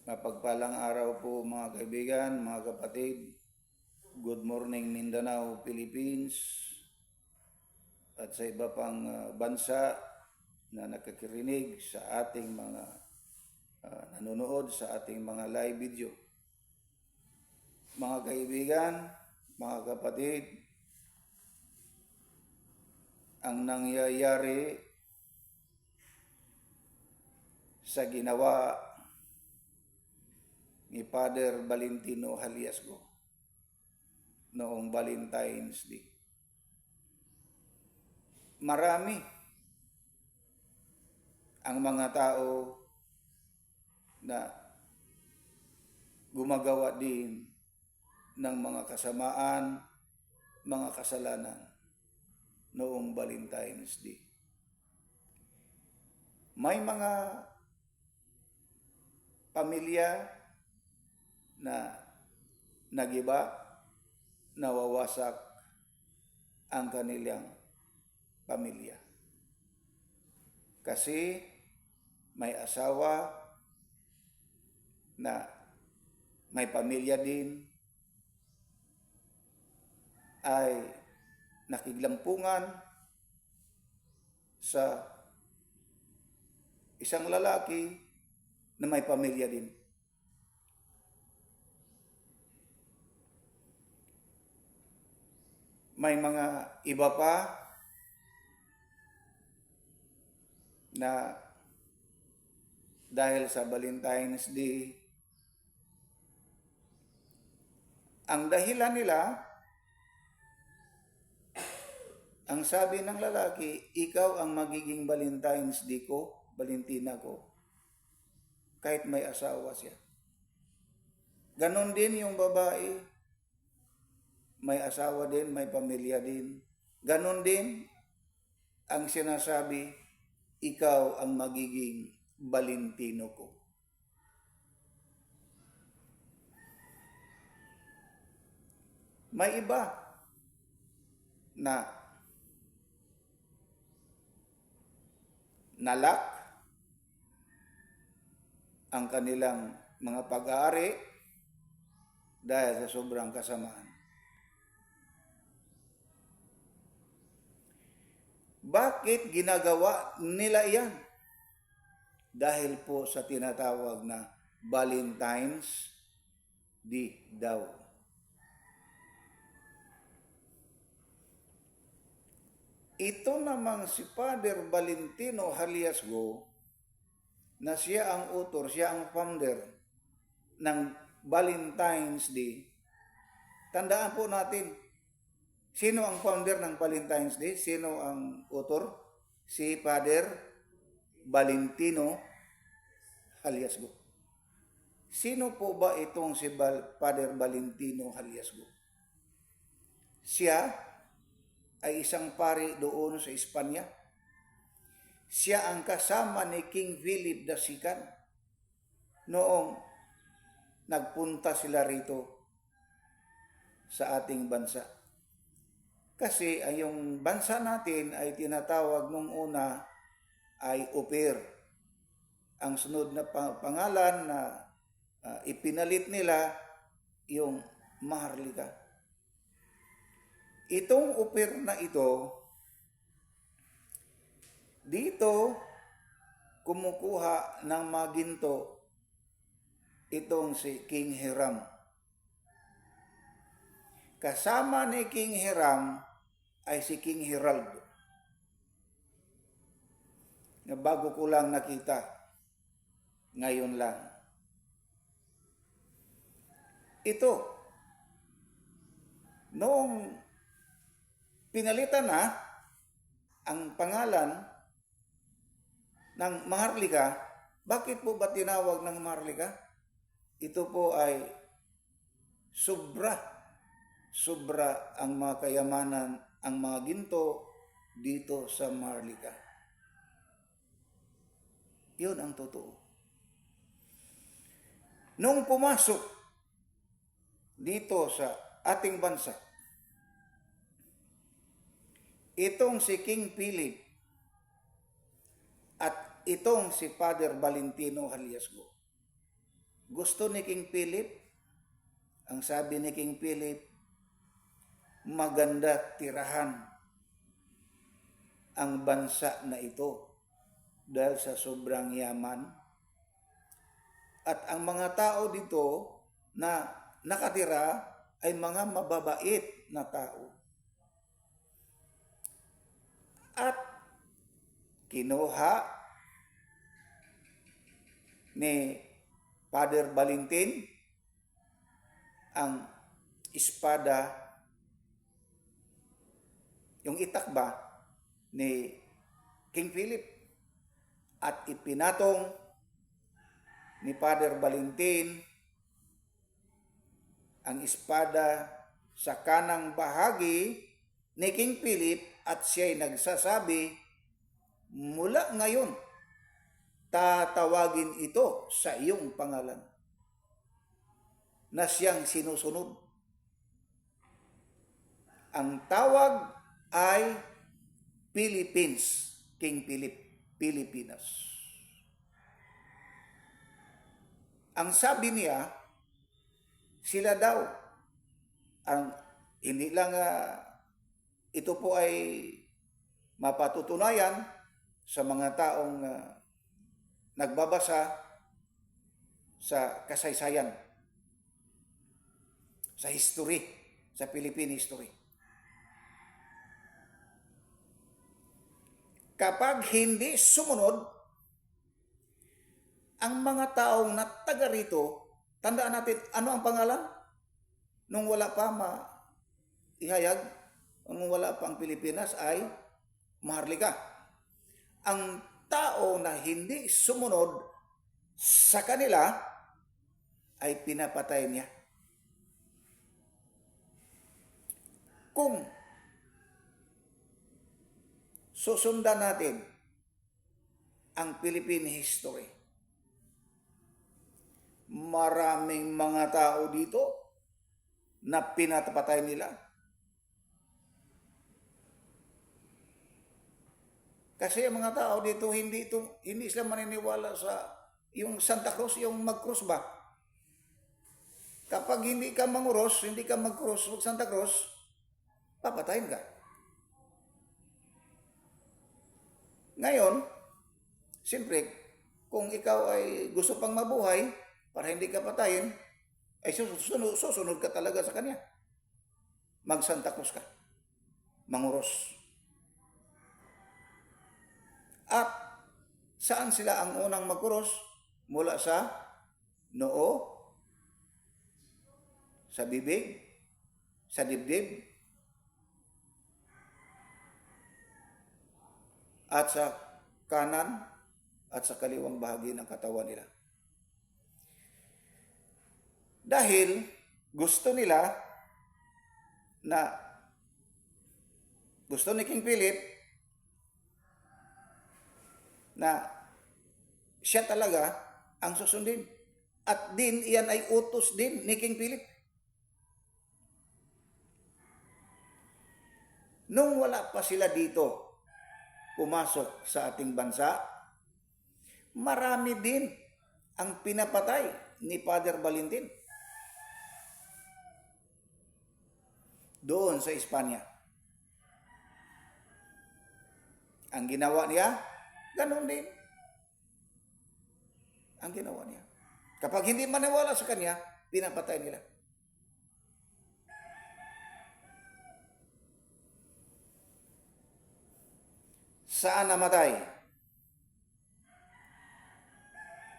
Mapagpalang araw po mga kaibigan, mga kapatid. Good morning Mindanao, Philippines at sa iba pang bansa na nakakirinig sa ating mga nanonood sa ating mga live video. Mga kaibigan, mga kapatid, ang nangyayari sa ginawa ni Father Valentino Haliasgo noong Valentine's Day. Marami ang mga tao na gumagawa din ng mga kasamaan, mga kasalanan noong Valentine's Day. May mga pamilya na nagiba, nawawasak ang kanilang pamilya. Kasi may asawa na may pamilya din ay nakiglampungan sa isang lalaki na may pamilya din. May mga iba pa na dahil sa Valentine's Day, ang dahilan nila, ang sabi ng lalaki, ikaw ang magiging Valentine's Day ko, Valentina ko, kahit may asawa siya. Ganon din yung babae, may asawa din, may pamilya din. Ganon din ang sinasabi, ikaw ang magiging Valentino ko. May iba na nalak ang kanilang mga pag-aari dahil sa sobrang kasamaan. Bakit ginagawa nila iyan? Dahil po sa tinatawag na Valentine's Day daw. Ito namang si Father Valentino Haliasgo, na siya ang author, siya ang founder ng Valentine's Day. Tandaan po natin, sino ang founder ng Valentine's Day? Sino ang author? Si Father Valentino Haliasgo. Sino po ba itong si Father Valentino Haliasgo? Siya ay isang pari doon sa Espanya. Siya ang kasama ni King Philip II noong nagpunta sila rito sa ating bansa. Kasi ay yung bansa natin ay tinatawag nung una ay au pair. Ang sunod na pangalan na ipinalit nila yung Maharlika. Itong au pair na ito, dito kumukuha ng maginto itong si King Hiram. Kasama ni King Hiram ay si King Herald, na bago ko lang nakita ngayon lang. Ito, noong pinalitan na ang pangalan ng Maharlika, bakit po ba tinawag ng Maharlika? Ito po ay sobra ang mga kayamanan, ang mga ginto dito sa Maharlika. Yun ang totoo. Nung pumasok dito sa ating bansa, itong si King Philip at itong si Father Valentino Haliasgo, gusto ni King Philip, ang sabi ni King Philip, maganda tirahan ang bansa na ito dahil sa sobrang yaman. At ang mga tao dito na nakatira ay mga mababait na tao. At kinuha ni Father Valentin ang espada, yung itak ba ni King Philip, at ipinatong ni Father Valentin ang espada sa kanang bahagi ni King Philip at siya'y nagsasabi, mula ngayon, tatawagin ito sa iyong pangalan na siyang sinusunod. Ang tawag ay Philippines, King Philip, Pilipinas. Ang sabi niya, sila daw, hindi lang ito po ay mapatutunayan sa mga taong nagbabasa sa kasaysayan, sa history, sa Philippine history. Kapag hindi sumunod, ang mga taong nataga rito, tandaan natin, ano ang pangalan? Nung wala pa ihayag, nung wala pa ang Pilipinas ay Maharlika. Ang tao na hindi sumunod sa kanila ay pinapatay niya. Kung susundan natin ang Philippine history, maraming mga tao dito na pinapatay nila. Kasi ang mga tao dito hindi sila maniniwala sa yung Santa Cruz, yung mag-cross ba? Kapag hindi ka manguros, hindi ka mag-cross sa Santa Cruz, papatayin ka. Ngayon, siyempre, kung ikaw ay gusto pang mabuhay para hindi ka patayin, ay susunod ka talaga sa kanya. Mag-Santa Cruz ka. Manguros. At saan sila ang unang magkuros? Mula sa noo, sa bibig, sa dibdib, at sa kanan at sa kaliwang bahagi ng katawan nila. Dahil gusto ni King Philip na siya talaga ang susundin. At din, iyan ay utos din ni King Philip. Nung wala pa sila dito, pumasok sa ating bansa, marami din ang pinapatay ni Father Valentin doon sa Espanya. Ang ginawa niya, ganun din. Ang ginawa niya. Kapag hindi maniwala sa kanya, pinapatay nila. Saan namatay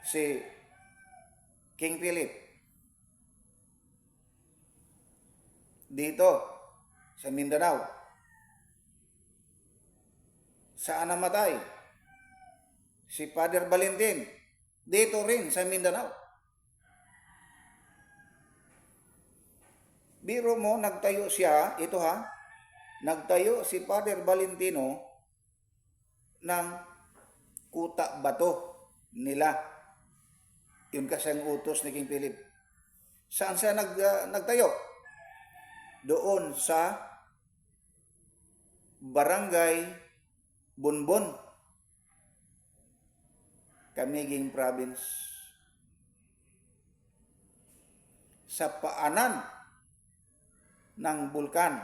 si King Philip? Dito, sa Mindanao. Saan namatay si Father Valentin? Dito rin sa Mindanao. Biro mo, nagtayo siya, ito nagtayo si Father Valentino ng kuta bato nila. Yun kasi ang utos ni King Philip. Saan siya nagtayo? Doon sa Barangay Bonbon, Camiguin Province. sa paanan ng bulkan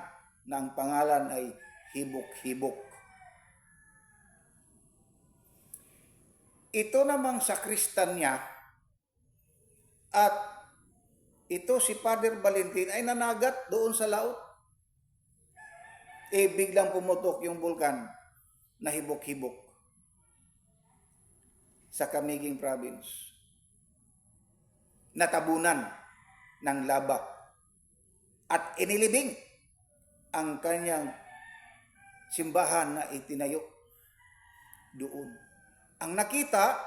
na ang pangalan ay Hibok-Hibok. Ito namang sakristan niya at ito si Father Valentin ay nanagat doon sa laot. Biglang pumutok yung bulkan na Hibok-Hibok sa Camiguin Province. Natabunan ng laba at inilibing ang kanyang simbahan na itinayo doon. Ang nakita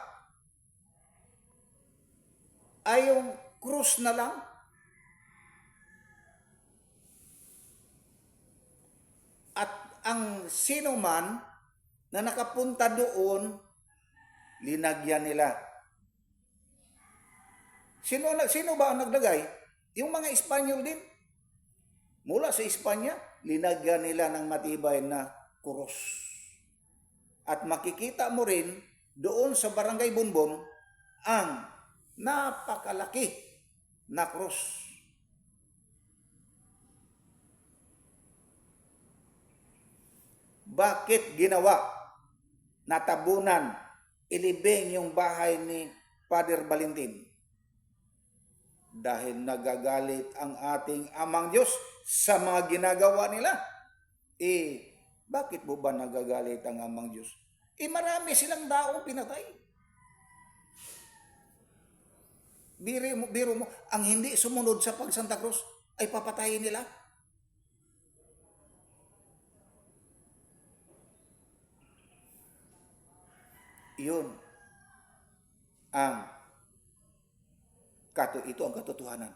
ay yung krus na lang. At ang sino man na nakapunta doon, linagyan nila. Sino ba ang naglagay? Yung mga Espanyol din. Mula sa Espanya, linagyan nila ng matibay na krus. At makikita mo rin doon sa Barangay Bonbon ang napakalaki na krus. Bakit ginawa? Natabunan, ilibing yung bahay ni Father Valentin. Dahil nagagalit ang ating Amang Diyos sa mga ginagawa nila. Bakit mo ba nagagalit ang Amang Diyos? Marami silang daong pinatay. Biro mo, ang hindi sumunod sa pag-Santa Cruz ay papatayin nila. Iyon ang ito ang katotohanan,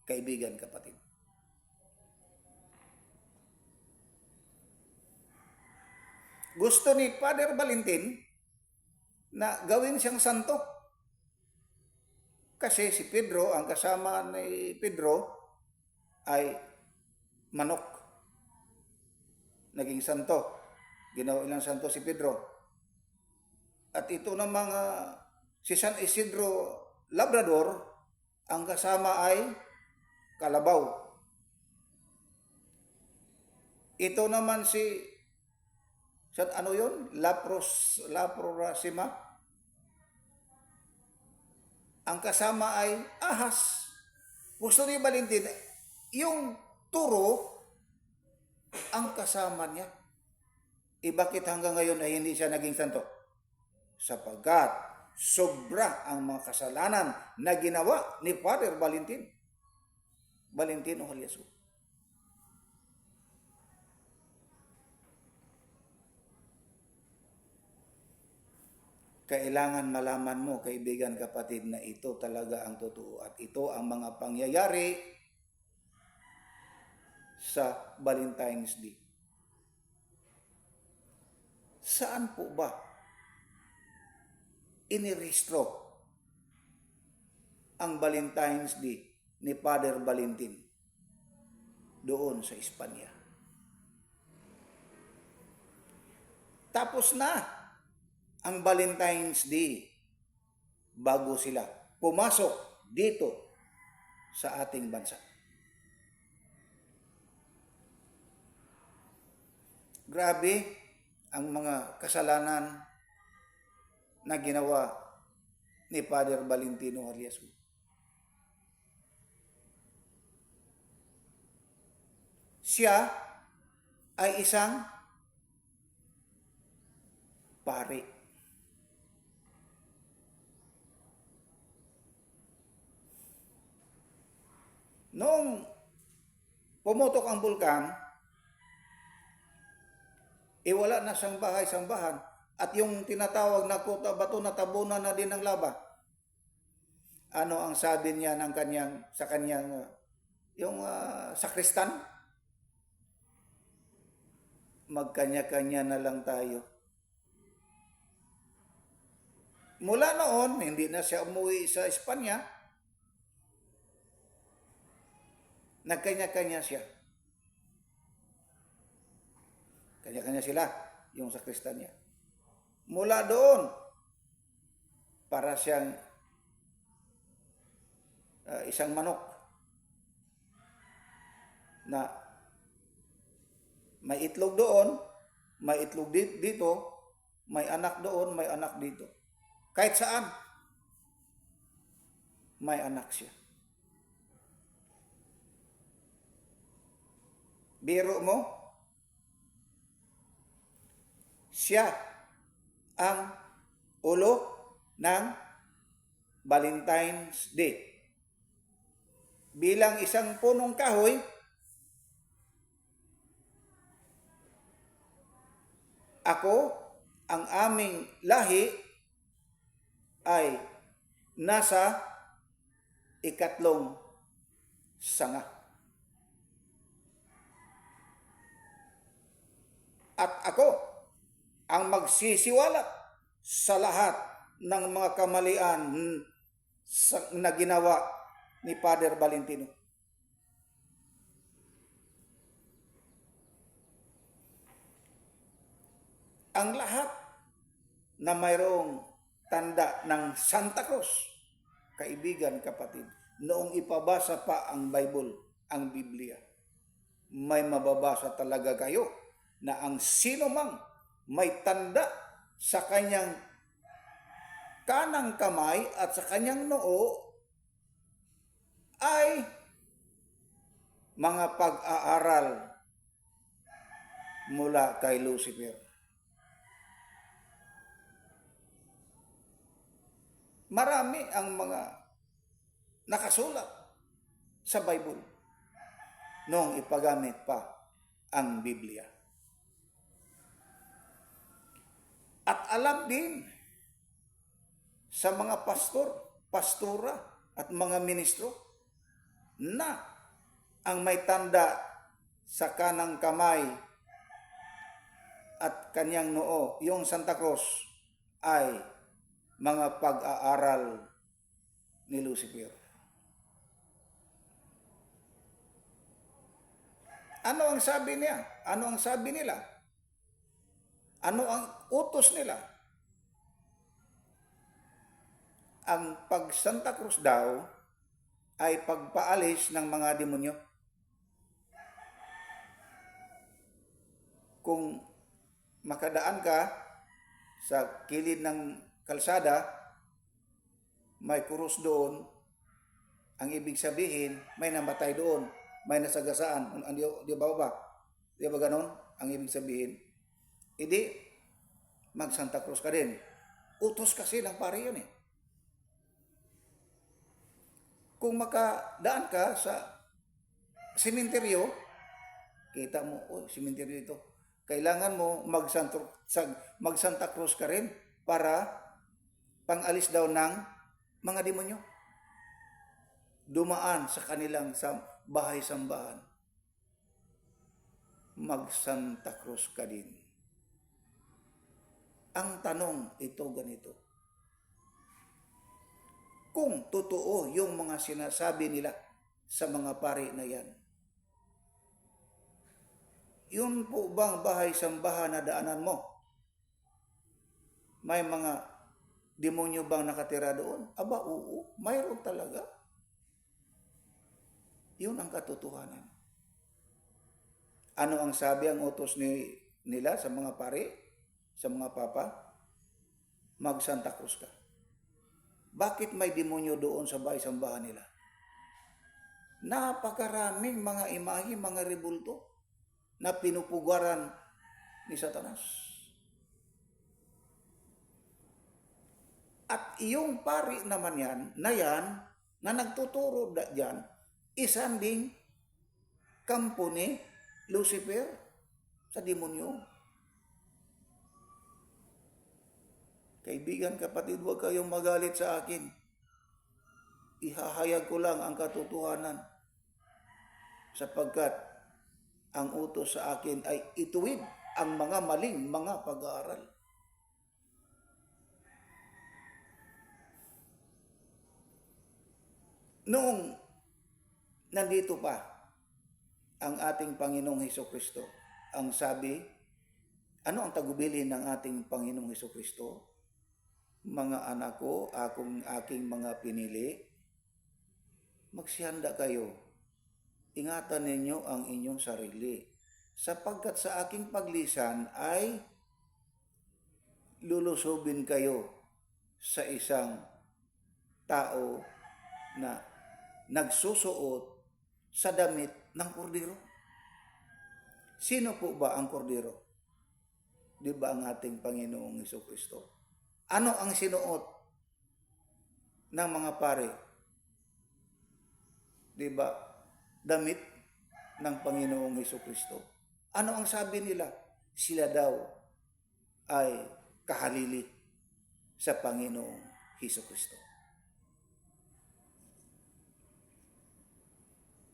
kaibigan, kapatid. Gusto ni Father Valentin na gawin siyang santo. Kasi si Pedro, ang kasama ni Pedro ay manok. Naging santo. Ginawa ilang santo si Pedro. At ito ng mga si San Isidro Labrador, ang kasama ay kalabaw. Ito naman si Laprosima. Ang kasama ay ahas. Gusto ni Valentin, yung turo ang kasama niya. Bakit hanggang ngayon ay hindi siya naging santo? Sapagkat sobra ang mga kasalanan na ginawa ni Father Valentino Haliasu. Kailangan malaman mo, kaibigan, kapatid, na ito talaga ang totoo at ito ang mga pangyayari sa Valentine's Day. Saan po ba inirehistro ang Valentine's Day ni Father Valentin? Doon sa Espanya. Tapos na ang Valentine's Day bago sila pumasok dito sa ating bansa. Grabe ang mga kasalanan na ginawa ni Father Valentino Haliasu. Siya ay isang pari. Noong pumutok ang bulkan, wala na siyang bahay-sambahan. At yung tinatawag na Kuta Bato, natabunan na din ng laba. Ano ang sabi niya sa kanyang sakristan? Magkanya-kanya na lang tayo. Mula noon, hindi na siya umuwi sa Espanya. Nagkanya-kanya siya. Kanya-kanya sila, yung sakristan niya. Mula doon, para siyang isang manok na may itlog doon, may itlog dito, may anak doon, may anak dito. Kahit saan, may anak siya. Biro mo, siya ang ulo ng Valentine's Day. Bilang isang punong kahoy, ako, ang aming lahi ay nasa ikatlong sanga. At ako ang magsisiwalat sa lahat ng mga kamalian na ginawa ni Father Valentino. Ang lahat na mayroong tanda ng Santa Cruz, kaibigan, kapatid, noong ipabasa pa ang Bible, ang Biblia, may mababasa talaga kayo na ang sino mang may tanda sa kanyang kanang kamay at sa kanyang noo ay mga pag-aaral mula kay Lucifer. Marami ang mga nakasulat sa Bible noong ipagamit pa ang Biblia. At alam din sa mga pastor, pastora at mga ministro na ang may tanda sa kanang kamay at kanyang noo, yung Santa Cruz, ay mga pag-aaral ni Lucifer. Ano ang sabi niya? Ano ang sabi nila? Ano ang utos nila? Ang pag-Santa Cruz daw ay pagpaalis ng mga demonyo. Kung makadaan ka sa kilid ng kalsada, may krus doon, ang ibig sabihin, may namatay doon, may nasagasaan. Di ba? Di ba ganon? Ang ibig sabihin, hindi, mag-Santa Cruz ka din. Utos kasi ng pare yun eh. Kung makadaan ka sa sementeryo, kita mo, sementeryo ito. Kailangan mo mag-Santa Cruz ka rin para pangalis daw ng mga demonyo. Dumaan sa kanilang bahay-sambahan. Mag-Santa Cruz ka din. Ang tanong ito ganito. Kung totoo yung mga sinasabi nila sa mga pari na yan, yun po bang bahay-sambahan na daanan mo? May mga demonyo bang nakatira doon? Aba, oo, mayroon talaga. Yun ang katotohanan. Ano ang sabi, ang utos nila sa mga pari, sa mga papa? Mag-Santa Cruz ka. Bakit may demonyo doon sa bahay-sambahan nila? Napakaraming mga imahe, mga rebulto na pinupugaran ni Satanas. At iyong pari naman yan, na nagtuturo dyan, isan ding kampo ni Lucifer sa demonyo. Kaibigan, kapatid, huwag kayong magalit sa akin. Ihahayag ko lang ang katotohanan sapagkat ang utos sa akin ay ituwid ang mga maling mga pag-aaral. Noong nandito pa ang ating Panginoong Hesukristo, ang sabi, ano ang tagubilin ng ating Panginoong Hesukristo? Mga anak ko, aking mga pinili, magsihanda kayo ingatan ninyo ang inyong sarili, sapagkat sa aking paglisan ay lulusubin kayo sa isang tao na nagsusuot sa damit ng kordero. Sino po ba ang kordero? Di ba ang ating Panginoong Hesukristo? Ano ang sinuot ng mga pare? Di ba? Damit ng Panginoong Hesukristo. Ano ang sabi nila? Sila daw ay kahalili sa Panginoong Hesukristo.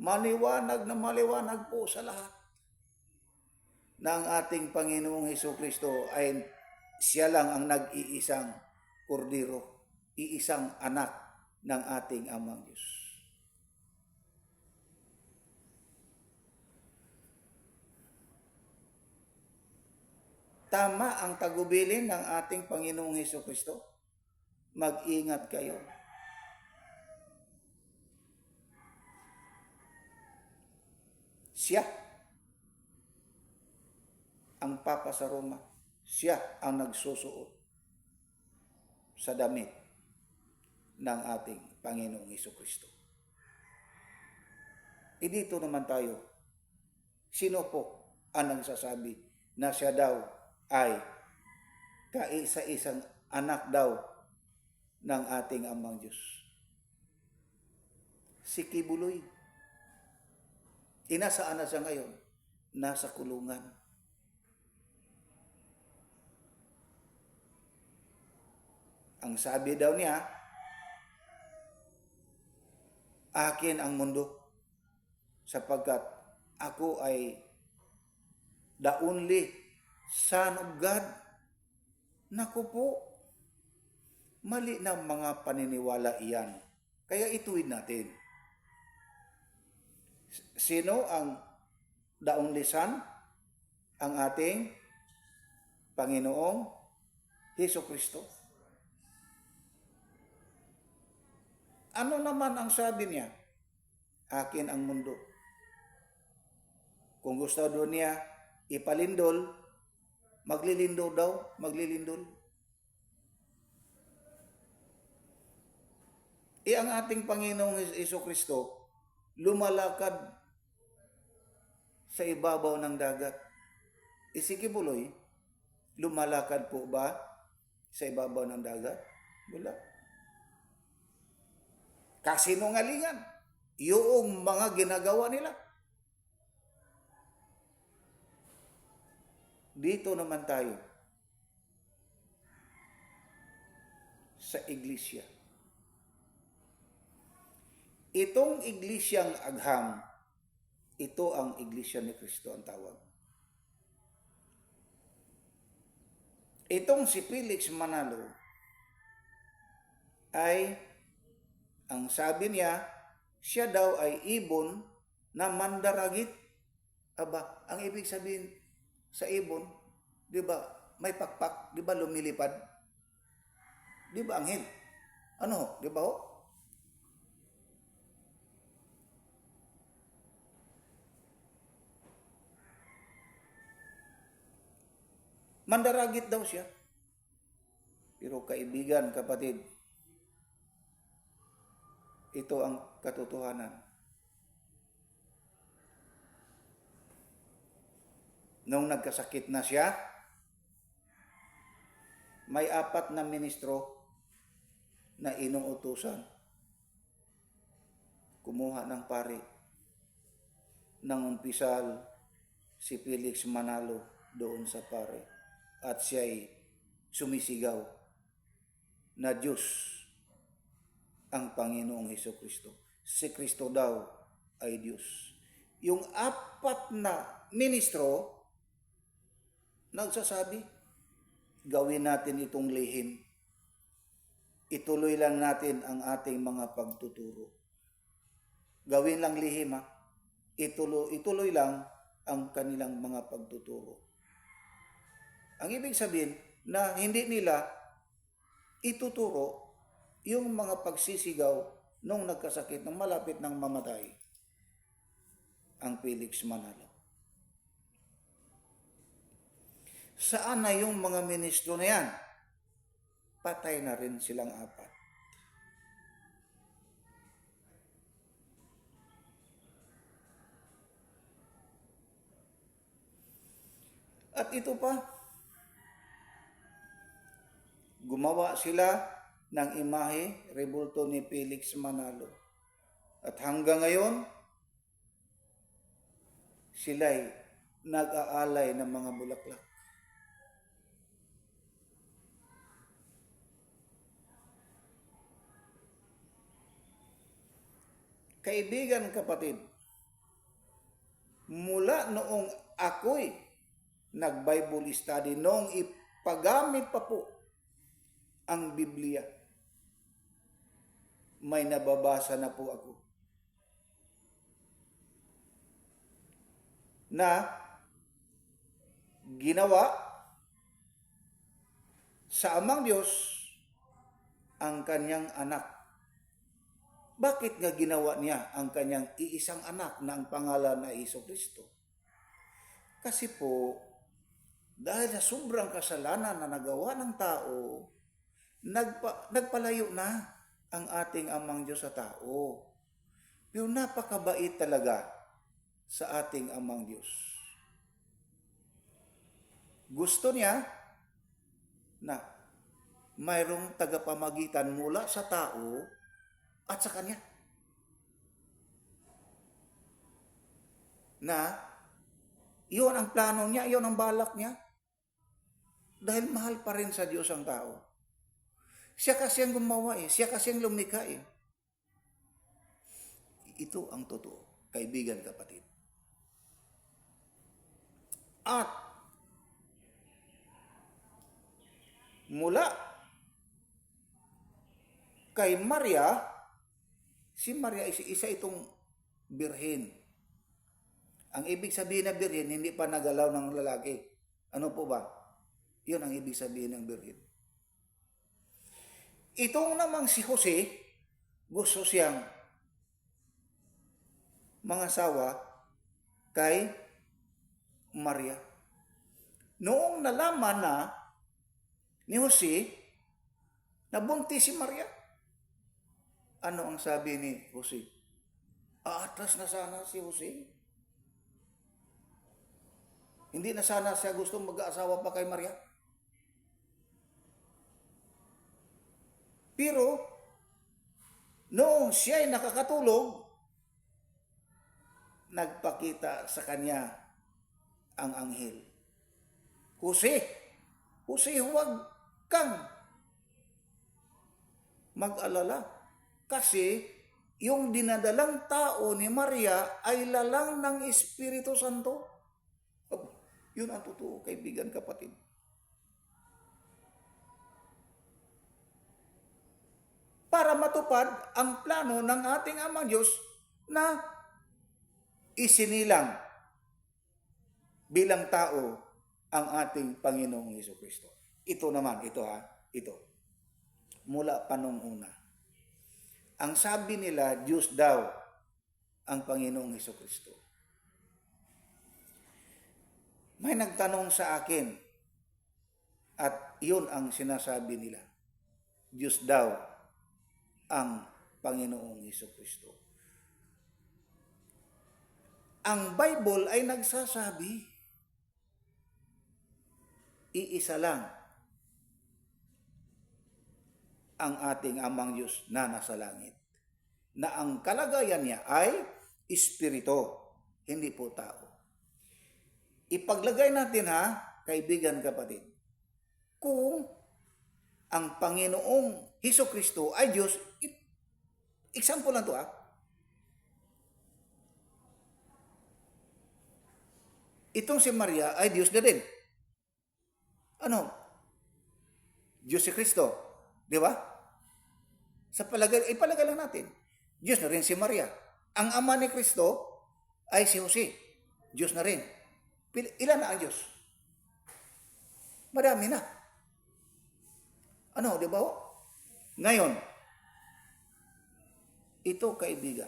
Maliwanag na maliwanag po sa lahat na ang ating Panginoong Hesukristo ay siya lang ang nag-iisang kordero, iisang anak ng ating Amang Diyos. Tama ang tagubilin ng ating Panginoong Hesukristo. Mag-ingat kayo. Siya ang Papa sa Roma. Siya ang nagsusuot sa damit ng ating Panginoong Hesukristo. Dito naman tayo. Sino po ang nagsasabi na siya daw ay kaisa-isang anak daw ng ating Amang Diyos? Si Kibuloy. Inasaan na siya ngayon? Nasa kulungan. Ang sabi daw niya, akin ang mundo sapagkat ako ay the only Son of God. Naku po, mali na mga paniniwala iyan. Kaya ituwid natin. Sino ang the only Son? Ang ating Panginoong Hesukristo. Ano naman ang sabi niya? Akin ang mundo. Kung gusto doon niya ipalindol, maglilindol daw, maglilindol. Ang ating Panginoong Hesukristo, lumalakad sa ibabaw ng dagat. Si Kibuloy, lumalakad po ba sa ibabaw ng dagat? Wala. Kasinungalingan. Yung mga ginagawa nila. Dito naman tayo sa iglesia. Itong iglesyang agham, ito ang iglesia ni Kristo ang tawag. Itong si Felix Manalo ay ang sabi niya, siya daw ay ibon na mandaragit. Aba, ang ibig sabihin sa ibon, di ba, may pakpak, di ba lumilipad? Di ba anghel? Ano, di ba ho? Mandaragit daw siya. Pero kaibigan, kapatid, ito ang katotohanan. Nung nagkasakit na siya, may 4 na ministro na inuutusan. Kumuha ng pari. Nang umpisal si Felix Manalo doon sa pare. At siya'y sumisigaw na Diyos ang Panginoong Hesukristo. Si Kristo daw ay Diyos. Yung 4 na ministro, nagsasabi, gawin natin itong lihim. Ituloy lang natin ang ating mga pagtuturo. Gawin lang lihim ha. Ituloy lang ang kanilang mga pagtuturo. Ang ibig sabihin na hindi nila ituturo yung mga pagsisigaw nung nagkasakit, nung malapit ng mamatay. ang Felix Manalo. Saan na yung mga ministro na yan? Patay na rin silang apat. At ito pa, gumawa sila ng imahe, rebulto ni Felix Manalo. At hanggang ngayon, sila'y nag-aalay ng mga bulaklak. Kaibigan, kapatid, mula noong ako'y nag-Bible study, noong ipagamit pa po ang Biblia, may nababasa na po ako na ginawa sa Amang Diyos ang kanyang anak. Bakit nga ginawa niya ang kanyang iisang anak na ang pangalan ay Jesucristo? Kasi po, dahil sa sobrang kasalanan na nagawa ng tao, nagpalayo na ang ating Amang Diyos sa tao. Pero napakabait talaga sa ating Amang Diyos. Gusto niya na mayroong tagapamagitan mula sa tao at sa Kanya. Na iyon ang plano niya, iyon ang balak niya. Dahil mahal pa rin sa Diyos ang tao. Siya kasi ang gumawa siya kasi ang lumikha Ito ang totoo, kaibigan, kapatid. At mula kay Maria, si Maria isa itong birhen. Ang ibig sabihin ng birhen, hindi pa nagalaw ng lalaki. Ano po ba? Yun ang ibig sabihin ng birhen. Itong namang si Jose, gusto siyang mangasawa kay Maria. Noong nalaman na ni Jose, nabuntis si Maria, ano ang sabi ni Jose? Aatras na sana si Jose. Hindi na sana siya gusto mag-aasawa pa kay Maria. Pero, noong siya ay nakakatulog, nagpakita sa kanya ang anghel. Jose, huwag kang mag-alala. Kasi yung dinadalang tao ni Maria ay lalang ng Espiritu Santo. Yun ang totoo, kaibigan, kapatid. Para matupad ang plano ng ating Amang Diyos na isinilang bilang tao ang ating Panginoong Jesucristo. Ito naman, ito. Mula pa nung una. Ang sabi nila, Diyos daw ang Panginoong Jesucristo. May nagtanong sa akin at iyon ang sinasabi nila. Diyos daw ang Panginoong Jesucristo. Ang Bible ay nagsasabi, iisa lang ang ating Amang Diyos na nasa langit. Na ang kalagayan niya ay Espiritu, hindi po tao. Ipaglagay natin kaibigan, kapatid, kung ang Panginoong Jesucristo ay Diyos, example lang to Itong si Maria ay Diyos na din. Ano? Diyos si Kristo. Di ba? Ipalagay lang natin. Diyos na rin si Maria. Ang ama ni Kristo ay si Jose. Diyos na rin. Ilan na ang Diyos? Marami na. Ano, di ba? Ngayon, ito, kaibigan,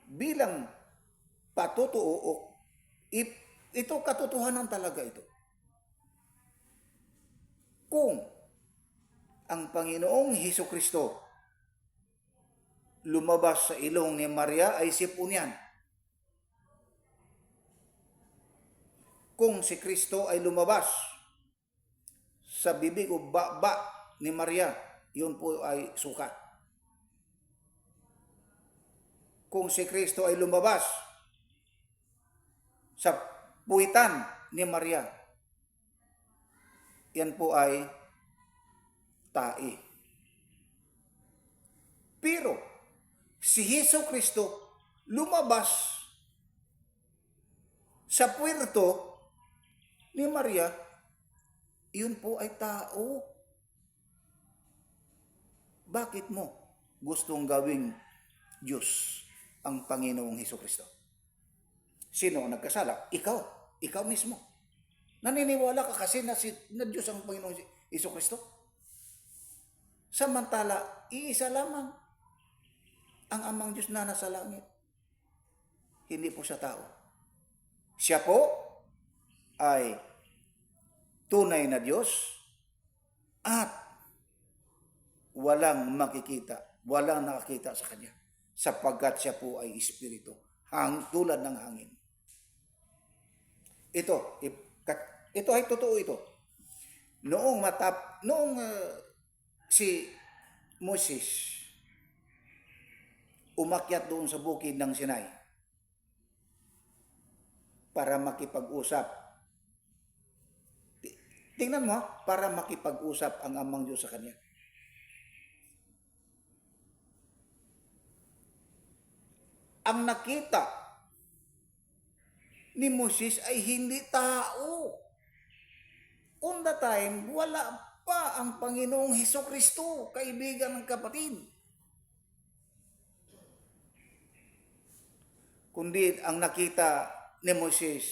bilang patutuo o ito katotohanan talaga ito. Kung ang Panginoong Hesukristo lumabas sa ilong ni Maria ay sipon yan. Kung si Kristo ay lumabas sa bibig o baba ni Maria, yun po ay suka. Kung si Kristo ay lumabas sa puwitan ni Maria, yan po ay tae. Pero si Hesukristo lumabas sa puwerto ni Maria, yun po ay tao. Bakit mo gustong gawing Diyos ang Panginoong Hesukristo? Sino ang nagkasala? Ikaw. Ikaw mismo. Naniniwala ka kasi na Diyos ang Panginoong Hesukristo? Samantala, iisa lamang ang amang Diyos na nasa langit. Hindi po siya tao. Siya po ay tunay na Diyos at walang makikita, walang nakakita sa Kanya sapagkat siya po ay Espiritu, tulad ng hangin. Ito ay totoo ito. Noong si Moses umakyat doon sa bukid ng Sinai para makipag-usap. Tingnan mo, para makipag-usap ang amang Diyos sa kanya. Ang nakita ni Moses ay hindi tao. On the time, wala pa ang Panginoong Hesukristo, kaibigan ng kapatid. Kundi ang nakita ni Moses,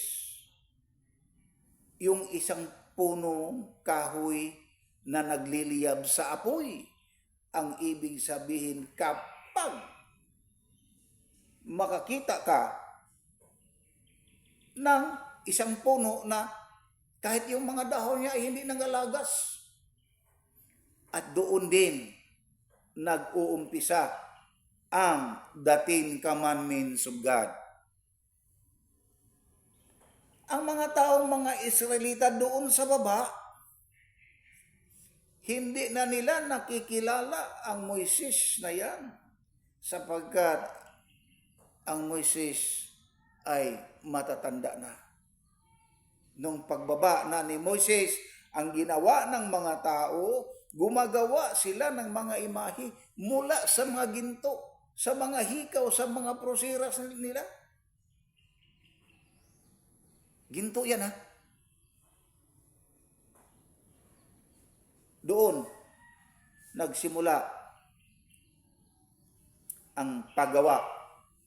yung isang punong kahoy na nagliliyab sa apoy. Ang ibig sabihin, kapag makakita ka ng isang puno na kahit yung mga dahon niya ay hindi nangalagas, at doon din nag-uumpisa ang the Ten Commandments of God. Ang mga taong mga Israelita doon sa baba, hindi na nila nakikilala ang Moises na yan sapagkat ang Moises ay matatanda na. Nung pagbaba na ni Moises, ang ginawa ng mga tao, gumagawa sila ng mga imahe mula sa mga ginto, sa mga hikaw, sa mga prosiras nila. Ginto yan ha. Doon nagsimula ang paggawa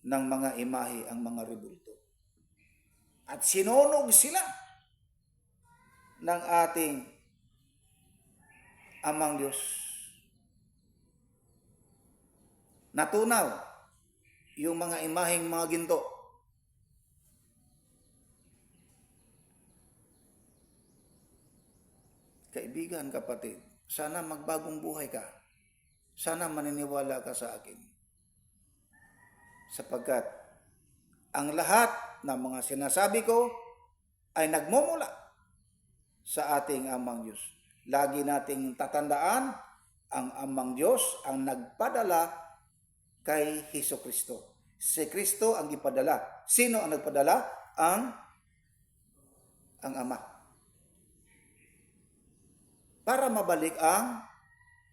ng mga imahe, ang mga rebulto. At sinunog sila ng ating amang Diyos. Natunaw yung mga imaheng mga ginto. Kaibigan, kapatid, sana magbagong buhay ka. Sana maniniwala ka sa akin. Sapagkat ang lahat ng mga sinasabi ko ay nagmumula sa ating amang Diyos. Lagi nating tatandaan, ang amang Diyos ang nagpadala kay Hesukristo. Si Kristo ang ipadala. Sino ang nagpadala? Ang Ama. Para mabalik ang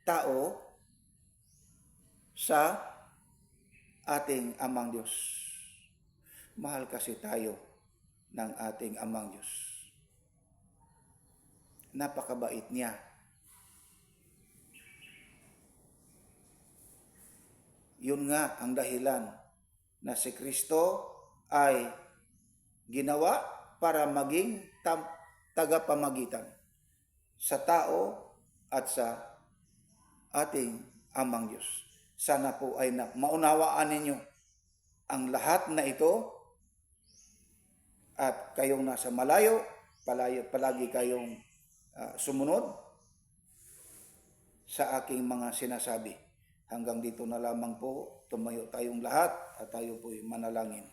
tao sa ating amang Diyos. Mahal kasi tayo ng ating amang Diyos. Napakabait niya. Yun nga ang dahilan na si Kristo ay ginawa para maging tagapamagitan sa tao at sa ating amang Diyos. Sana po ay maunawaan ninyo ang lahat na ito at kayong nasa malayo, palagi kayong sumunod sa aking mga sinasabi. Hanggang dito na lamang po, tumayo tayong lahat at tayo po'y manalangin.